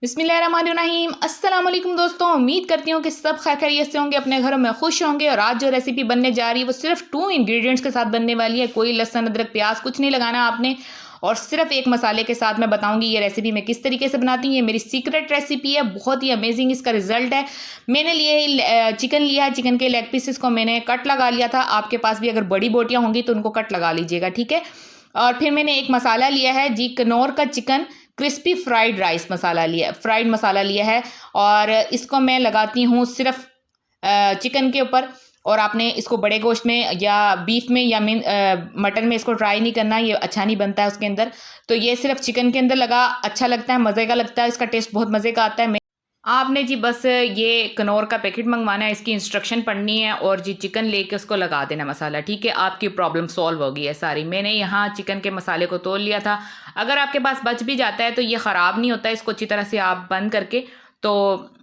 बिस्मिल्लाहिर्रहमानिर्रहीम। अस्सलाम वालेकुम दोस्तों, उम्मीद करती हूँ कि सब खैर खैरियत से होंगे, अपने घरों में खुश होंगे। और आज जो रेसिपी बनने जा रही है वो सिर्फ 2 इंग्रेडिएंट्स के साथ बनने वाली है। कोई लहसुन अदरक प्याज कुछ नहीं लगाना आपने, और सिर्फ एक मसाले के साथ मैं बताऊंगी ये रेसिपी मैं किस तरीके से बनाती हूँ। ये मेरी सीक्रेट रेसिपी है, बहुत ही अमेजिंग इसका रिजल्ट है। मैंने चिकन लिया है, चिकन के लेग पीसेस को मैंने कट लगा लिया था। आपके पास भी अगर बड़ी बोटियाँ होंगी तो उनको कट लगा लीजिएगा, ठीक है। और फिर मैंने एक मसाला लिया है जी, कनौर का चिकन क्रिस्पी फ्राइड राइस मसाला लिया, फ्राइड मसाला लिया है। और इसको मैं लगाती हूँ सिर्फ चिकन के ऊपर। और आपने इसको बड़े गोश्त में या बीफ में या मटन में इसको ट्राई नहीं करना, ये अच्छा नहीं बनता है उसके अंदर। तो ये सिर्फ चिकन के अंदर लगा, अच्छा लगता है, मज़े का लगता है, इसका टेस्ट बहुत मज़े का आता है। आपने जी बस ये कनौर का पैकेट मंगवाना है, इसकी इंस्ट्रक्शन पढ़नी है और जी चिकन लेके उसको लगा देना मसाला, ठीक है। आपकी प्रॉब्लम सॉल्व हो गई है सारी। मैंने यहाँ चिकन के मसाले को तोल लिया था। अगर आपके पास बच भी जाता है तो ये ख़राब नहीं होता है, इसको अच्छी तरह से आप बंद करके तो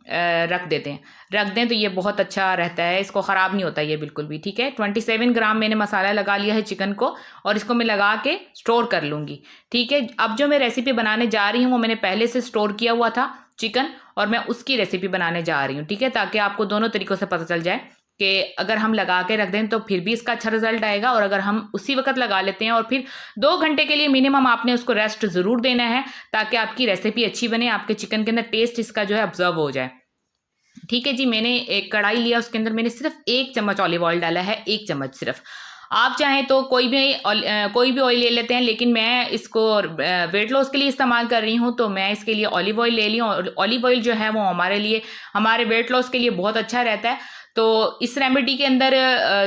रख दें तो ये बहुत अच्छा रहता है, इसको ख़राब नहीं होता ये बिल्कुल भी, ठीक है। 27 ग्राम मैंने मसाला लगा लिया है चिकन को, और इसको मैं लगा के स्टोर कर लूँगी, ठीक है। अब जो मैं रेसिपी बनाने जा रही हूँ वो मैंने पहले से स्टोर किया हुआ था चिकन, और मैं उसकी रेसिपी बनाने जा रही हूँ, ठीक है। ताकि आपको दोनों तरीक़ों से पता चल जाए कि अगर हम लगा के रख दें तो फिर भी इसका अच्छा रिजल्ट आएगा, और अगर हम उसी वक्त लगा लेते हैं और फिर 2 घंटे के लिए मिनिमम आपने उसको रेस्ट ज़रूर देना है, ताकि आपकी रेसिपी अच्छी बने, आपके चिकन के अंदर टेस्ट इसका जो है ऑब्जर्व हो जाए, ठीक है जी। मैंने एक कढ़ाई लिया, उसके अंदर मैंने सिर्फ 1 चम्मच ऑलिव ऑयल डाला है, 1 चम्मच सिर्फ। आप चाहें तो कोई भी ऑयल ले लेते हैं, लेकिन मैं इसको वेट लॉस के लिए इस्तेमाल कर रही हूँ, तो मैं इसके लिए ऑलिव ऑयल ले ली हूँ। और ऑलिव ऑयल जो है वो हमारे लिए, हमारे वेट लॉस के लिए बहुत अच्छा रहता है। तो इस रेमेडी के अंदर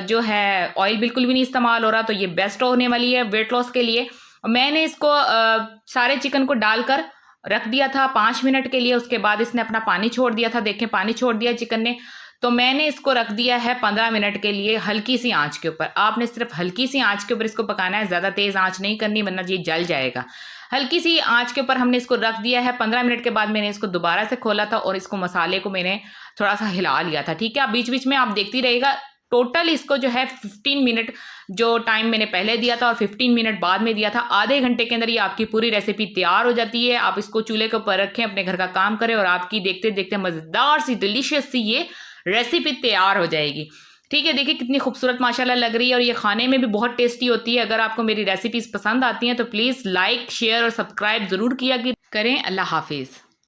जो है ऑयल बिल्कुल भी नहीं इस्तेमाल हो रहा, तो ये बेस्ट होने वाली है वेट लॉस के लिए। मैंने इसको सारे चिकन को डालकर रख दिया था 5 मिनट के लिए। उसके बाद इसने अपना पानी छोड़ दिया था, देखें पानी छोड़ दिया चिकन ने। तो मैंने इसको रख दिया है 15 मिनट के लिए हल्की सी आंच के ऊपर। आपने सिर्फ हल्की सी आंच के ऊपर इसको पकाना है, ज़्यादा तेज़ आंच नहीं करनी वरना ये जल जाएगा। हल्की सी आंच के ऊपर हमने इसको रख दिया है। 15 मिनट के बाद मैंने इसको दोबारा से खोला था और इसको मसाले को मैंने थोड़ा सा हिला लिया था, ठीक है। आप बीच बीच में आप देखती रहिएगा। टोटल इसको जो है 15 मिनट जो टाइम मैंने पहले दिया था और 15 मिनट बाद में दिया था, आधे घंटे के अंदर ये आपकी पूरी रेसिपी तैयार हो जाती है। आप इसको चूल्हे के ऊपर रखें, अपने घर का काम करें, और आपकी देखते देखते मज़ेदार सी डिलीशियस सी ये रेसिपी तैयार हो जाएगी, ठीक है। देखिए कितनी खूबसूरत माशाल्लाह लग रही है, और ये खाने में भी बहुत टेस्टी होती है। अगर आपको मेरी रेसिपीज़ पसंद आती हैं तो प्लीज़ लाइक शेयर और सब्सक्राइब ज़रूर किया करें। अल्लाह हाफिज़।